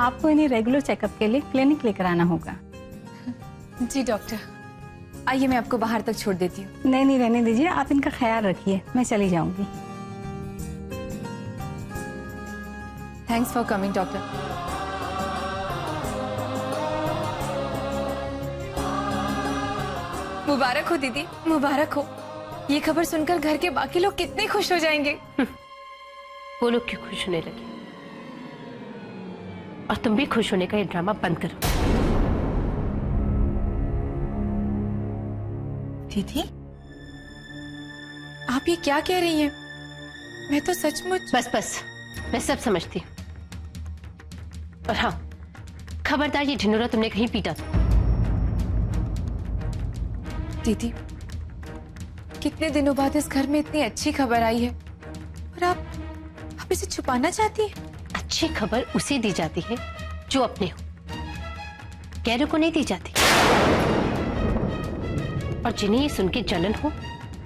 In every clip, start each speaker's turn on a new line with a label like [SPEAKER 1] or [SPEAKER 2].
[SPEAKER 1] आपको इन्हें regular checkup के लिए क्लिनिक लेकर आना होगा।
[SPEAKER 2] जी डॉक्टर, आइए मैं आपको बाहर तक छोड़ देती हूँ।
[SPEAKER 1] नहीं नहीं, रहने दीजिए, आप इनका ख्याल रखिए, मैं चली जाऊंगी।
[SPEAKER 2] Thanks for coming doctor. मुबारक हो दीदी, मुबारक हो। ये खबर सुनकर घर के बाकी लोग कितने खुश हो जाएंगे।
[SPEAKER 3] वो लोग क्यों खुश होने लगे? और तुम भी खुश होने का ये ड्रामा बंद करो।
[SPEAKER 2] दीदी, आप ये क्या कह रही हैं? मैं तो सचमुच।
[SPEAKER 3] बस बस, मैं सब समझती हूँ। और हाँ, खबरदार ये ढिंडोरा तुमने कहीं पीटा था।
[SPEAKER 2] दीदी, कितने दिनों बाद इस घर में इतनी अच्छी खबर आई है और आप इसे छुपाना चाहती हैं?
[SPEAKER 3] अच्छी खबर उसे दी जाती है जो अपने हो, गैरों को नहीं दी जाती। और जिन्हें ये सुन के जलन हो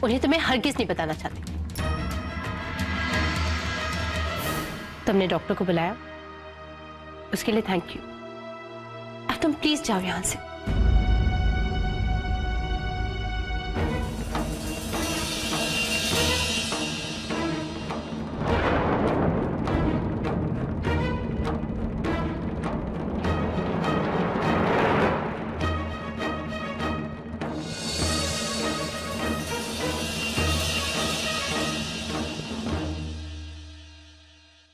[SPEAKER 3] उन्हें तो मैं हरगिज नहीं बताना चाहती। तुमने डॉक्टर को बुलाया, उसके लिए थैंक यू। अब तुम प्लीज जाओ यहां से।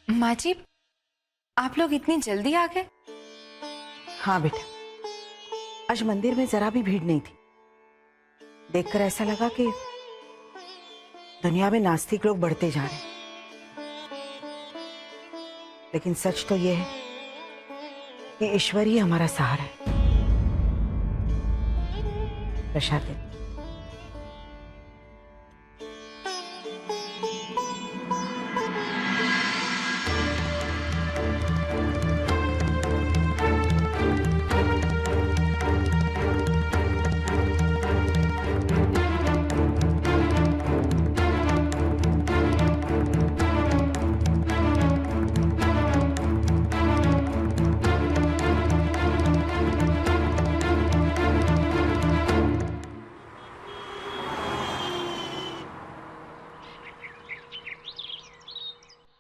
[SPEAKER 2] माँ जी, आप लोग इतनी जल्दी आ गए?
[SPEAKER 4] हाँ बेटा, आज मंदिर में जरा भी भीड़ नहीं थी। देखकर ऐसा लगा कि दुनिया में नास्तिक लोग बढ़ते जा रहे हैं। लेकिन सच तो यह है कि ईश्वर ही हमारा सहारा है। प्रसाद दे।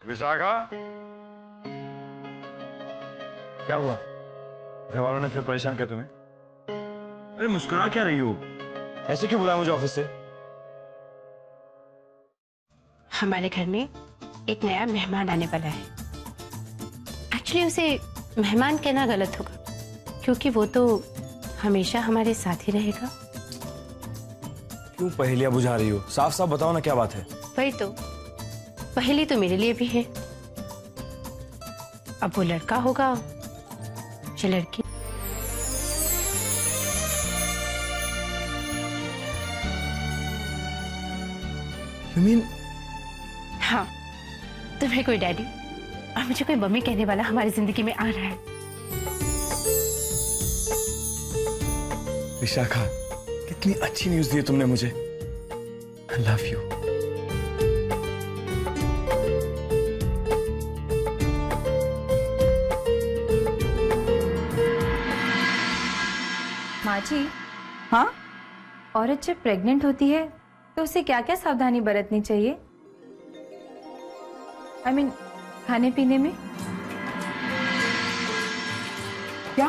[SPEAKER 5] विशाखा, क्या हुआ? घर वालों ने फिर परेशान किया तुम्हें? अरे मुस्कुरा क्या रही हो? ऐसे क्यों बुलाया मुझे ऑफिस से?
[SPEAKER 3] हमारे घर में एक नया मेहमान आने वाला है। एक्चुअली उसे मेहमान कहना गलत होगा, क्योंकि वो तो हमेशा हमारे साथ ही रहेगा।
[SPEAKER 5] क्यों पहेलियां बुझा रही हो? साफ साफ बताओ ना, क्या बात है?
[SPEAKER 3] वही तो, पहली तो मेरे लिए भी है। अब वो लड़का होगा या लड़की?
[SPEAKER 5] You mean?
[SPEAKER 3] हाँ, तुम्हें कोई डैडी और मुझे कोई मम्मी कहने वाला हमारी जिंदगी में आ रहा है।
[SPEAKER 5] विशाखा, कितनी अच्छी न्यूज़ दी है तुमने मुझे। I love you.
[SPEAKER 2] माँ जी,
[SPEAKER 4] हाँ,
[SPEAKER 2] औरत जब प्रेग्नेंट होती है तो उसे क्या क्या सावधानी बरतनी चाहिए? I mean, खाने पीने में?
[SPEAKER 4] क्या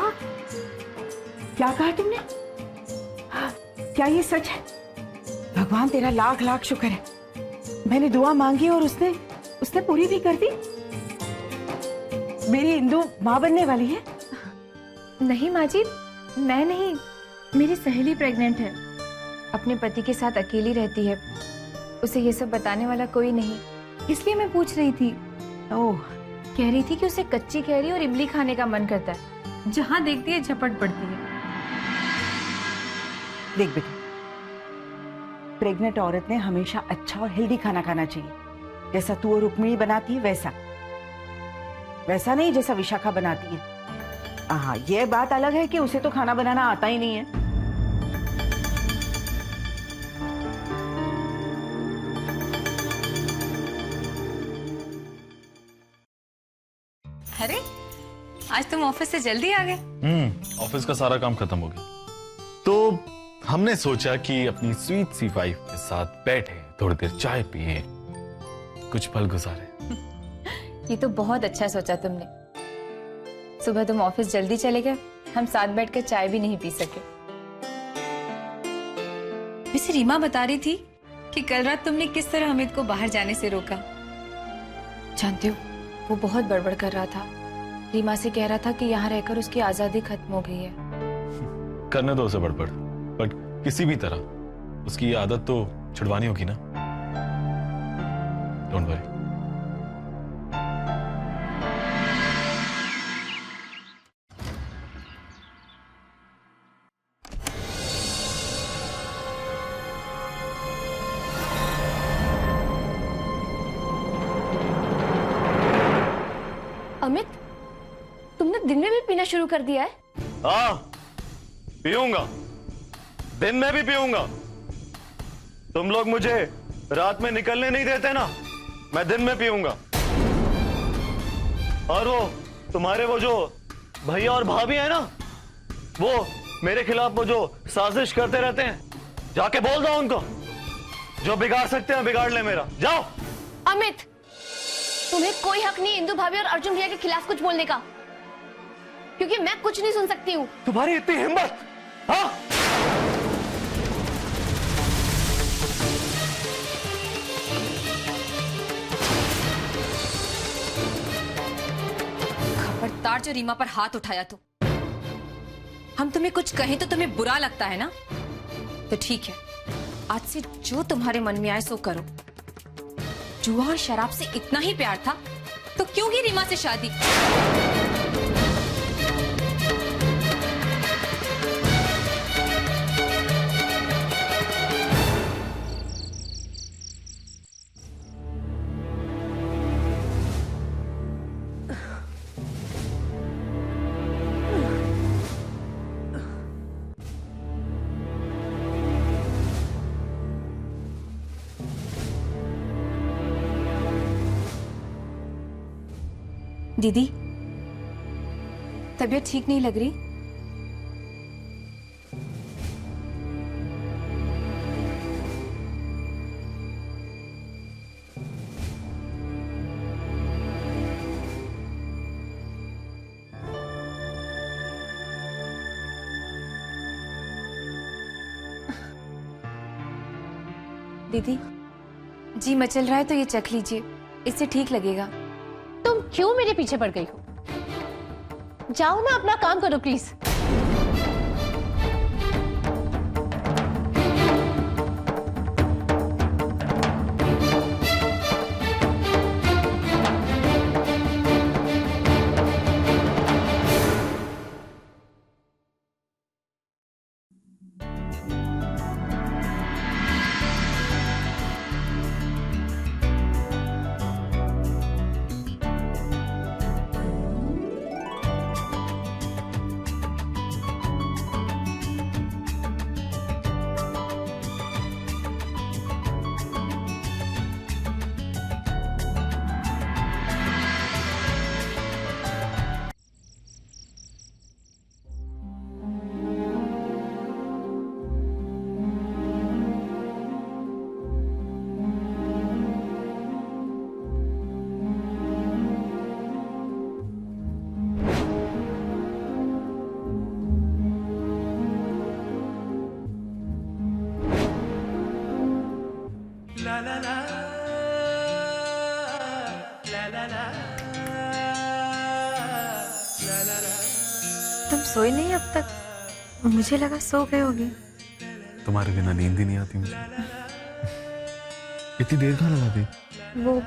[SPEAKER 4] क्या कहा तुमने? क्या ये सच है? भगवान तेरा लाख लाख शुक्र है, मैंने दुआ मांगी और उसने पूरी भी कर दी। मेरी इंदु माँ बनने वाली है।
[SPEAKER 2] नहीं माँ जी, मैं नहीं, मेरी सहेली प्रेग्नेंट है। अपने पति के साथ अकेली रहती है, उसे ये सब बताने वाला कोई नहीं, इसलिए मैं पूछ रही थी।
[SPEAKER 4] ओह,
[SPEAKER 2] कह रही थी कि उसे कच्ची कैरी और इमली खाने का मन करता है, जहां देखती है झपट पड़ती है।
[SPEAKER 4] देख बेटा, प्रेग्नेंट औरत ने हमेशा अच्छा और हेल्दी खाना खाना चाहिए, जैसा तू और रुक्मिणी बनाती है वैसा नहीं जैसा विशाखा बनाती है। हाँ, ये बात अलग है कि उसे तो खाना बनाना आता ही नहीं है।
[SPEAKER 2] अरे आज तुम ऑफिस से जल्दी आ गए।
[SPEAKER 6] ऑफिस का सारा काम खत्म हो गया तो हमने सोचा कि अपनी स्वीट सी वाइफ के साथ बैठे, थोड़ी देर चाय पिए, कुछ पल गुजारे।
[SPEAKER 2] ये तो बहुत अच्छा सोचा तुमने। सुबह तुम ऑफिस जल्दी चले गए, हम साथ बैठकर चाय भी नहीं पी सके। वैसे रीमा बता रही थी कि कल रात तुमने किस तरह हमिद को बाहर जाने से रोका। जानते हो, वो बहुत बड़बड़ कर रहा था। रीमा से कह रहा था कि यहाँ रहकर उसकी आजादी खत्म हो गई है।
[SPEAKER 6] करने दो उसे बड़बड़, बट किसी भी तरह उसकी ये आदत तो छुड़वानी होगी ना। Don't worry.
[SPEAKER 7] अमित, तुमने दिन में भी पीना शुरू कर दिया है?
[SPEAKER 6] हाँ, पीऊंगा, दिन में भी पीऊंगा। तुम लोग मुझे रात में निकलने नहीं देते ना, मैं दिन में पीऊंगा। और वो तुम्हारे वो जो भैया और भाभी है ना, वो मेरे खिलाफ वो जो साजिश करते रहते हैं, जाके बोल दो उनको, जो बिगाड़ सकते हैं बिगाड़ ले मेरा। जाओ।
[SPEAKER 7] अमित, तुम्हें कोई हक नहीं इंदु भाभी और अर्जुन भैया के खिलाफ कुछ बोलने का, क्योंकि मैं कुछ नहीं सुन सकती हूँ।
[SPEAKER 6] तुम्हारी इतनी हिम्मत? हाँ?
[SPEAKER 2] खबरदार जो रीमा पर हाथ उठाया तो। हम तुम्हें कुछ कहें तो तुम्हें बुरा लगता है ना? तो ठीक है, आज से जो तुम्हारे मन में आए सो करो। जुआ और शराब से इतना ही प्यार था तो क्यों की रीमा से शादी? दीदी, तबीयत ठीक नहीं लग रही? दीदी, जी मचल रहा है तो ये चख लीजिए, इससे ठीक लगेगा।
[SPEAKER 7] तुम क्यों मेरे पीछे पड़ गई हो? जाओ ना, अपना काम करो प्लीज।
[SPEAKER 2] तुम सोए नहीं अब तक? मुझे लगा सो गए होगे।
[SPEAKER 6] तुम्हारे बिना नींद ही नहीं आती मुझे। इतनी देर कहाँ लगा दी?
[SPEAKER 2] वो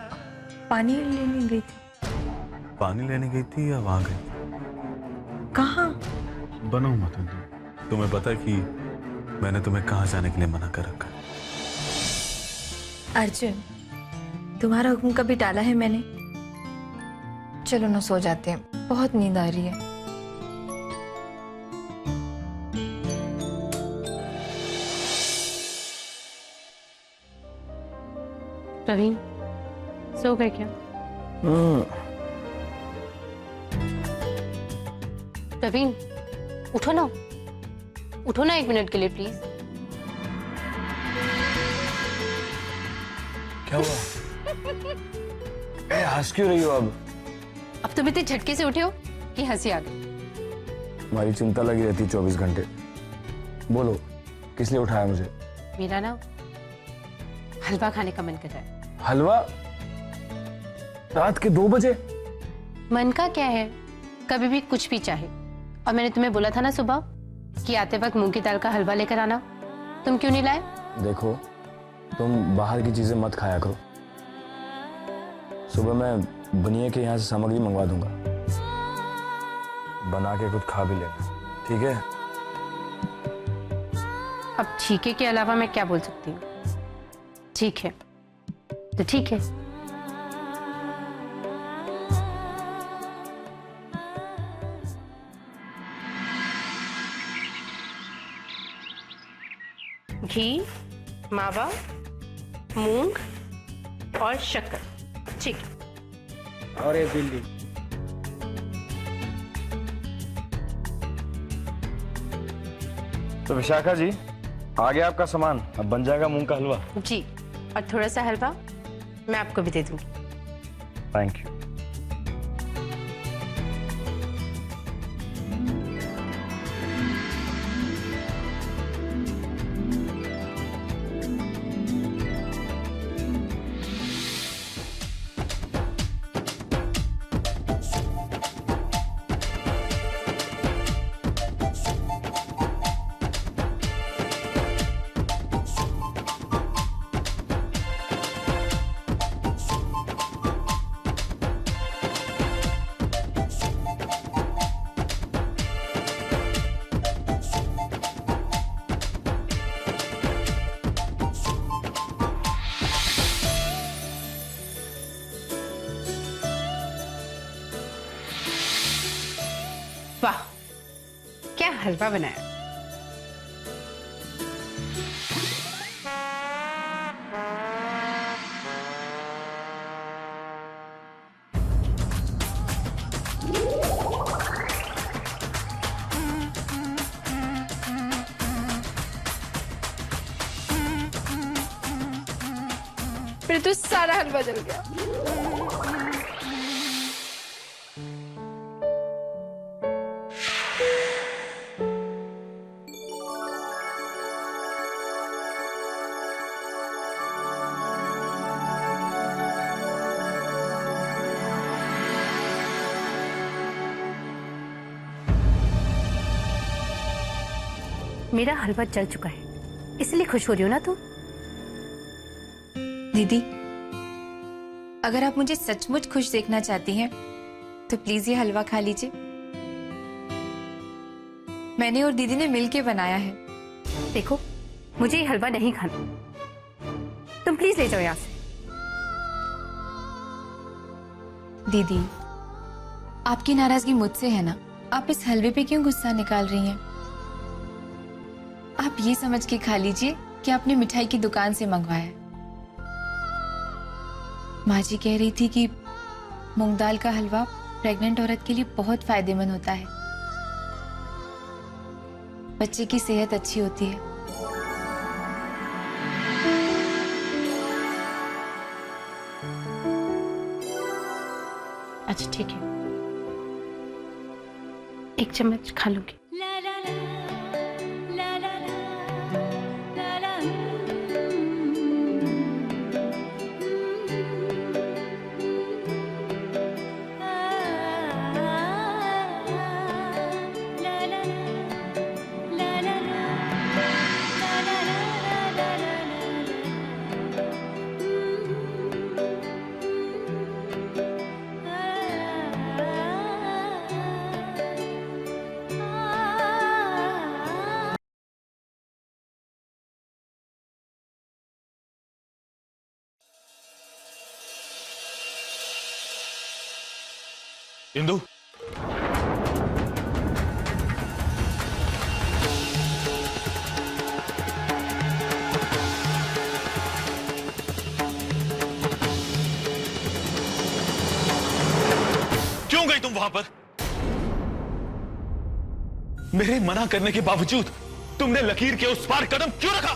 [SPEAKER 2] पानी लेने गई थी।
[SPEAKER 6] पानी लेने गई थी या वहां गई?
[SPEAKER 2] कहाँ?
[SPEAKER 6] बनो मत तुम। तुम्हें पता है कि मैंने तुम्हें कहाँ जाने के लिए मना कर रखा है?
[SPEAKER 2] अर्जुन, तुम्हारा हुक्म कभी टाला है मैंने? चलो ना, सो जाते हैं, बहुत नींद आ रही है।
[SPEAKER 3] प्रवीण, सो गए क्या? प्रवीण, उठो ना, उठो ना 1 मिनट के लिए प्लीज।
[SPEAKER 5] क्या हुआ? हंस क्यों रही हो अब?
[SPEAKER 3] अब तुम इतने झटके से उठे हो कि हंसी आ गई।
[SPEAKER 5] तुम्हारी चिंता लगी रहती 24 घंटे। बोलो, किस लिए उठाया मुझे?
[SPEAKER 3] मेरा ना हलवा खाने का मन कर रहा है।
[SPEAKER 5] हलवा? रात के 2 बजे?
[SPEAKER 3] मन का क्या है, कभी भी कुछ भी चाहे। और मैंने तुम्हें बोला था ना सुबह कि आते वक्त मूंग की दाल का हलवा लेकर आना, तुम क्यों नहीं लाए?
[SPEAKER 5] देखो, तुम बाहर की चीजें मत खाया करो। सुबह मैं बनिए के यहाँ से सामग्री मंगवा दूंगा, बना के खुद खा भी लेना, ठीक है?
[SPEAKER 3] अब ठीक है के अलावा मैं क्या बोल सकती हूँ? ठीक है तो ठीक है। घी, मावा, मूंग और शक्कर, ठीक है।
[SPEAKER 6] और ये दिल्ली।
[SPEAKER 5] तो विशाखा जी, आ गया आपका सामान, अब बन जाएगा मूंग का हलवा।
[SPEAKER 3] जी, और थोड़ा सा हलवा मैं आपको भी दे दूंगी।
[SPEAKER 5] Thank you.
[SPEAKER 3] वाह, क्या हलवा बनाया।
[SPEAKER 2] फिर तो सारा हलवा जल गया।
[SPEAKER 3] मेरा हलवा जल चुका है, इसलिए खुश हो रही हो ना तुम?
[SPEAKER 2] दीदी, अगर आप मुझे सचमुच खुश देखना चाहती हैं तो प्लीज ये हलवा खा लीजिए। मैंने और दीदी ने मिलके बनाया है।
[SPEAKER 3] देखो, मुझे ये हलवा नहीं खाना, तुम प्लीज ले जाओ यहाँ से।
[SPEAKER 2] दीदी, आपकी नाराजगी मुझसे है ना, आप इस हलवे पे क्यों गुस्सा निकाल रही हैं? आप ये समझ के खा लीजिए कि आपने मिठाई की दुकान से मंगवाया है। माँ जी कह रही थी कि मूंग दाल का हलवा प्रेग्नेंट औरत के लिए बहुत फायदेमंद होता है, बच्चे की सेहत अच्छी होती है।
[SPEAKER 3] अच्छा ठीक है, 1 चम्मच खा लूंगी।
[SPEAKER 5] इंदु, क्यों गई तुम वहां पर? मेरे मना करने के बावजूद तुमने लकीर के उस पार कदम क्यों रखा?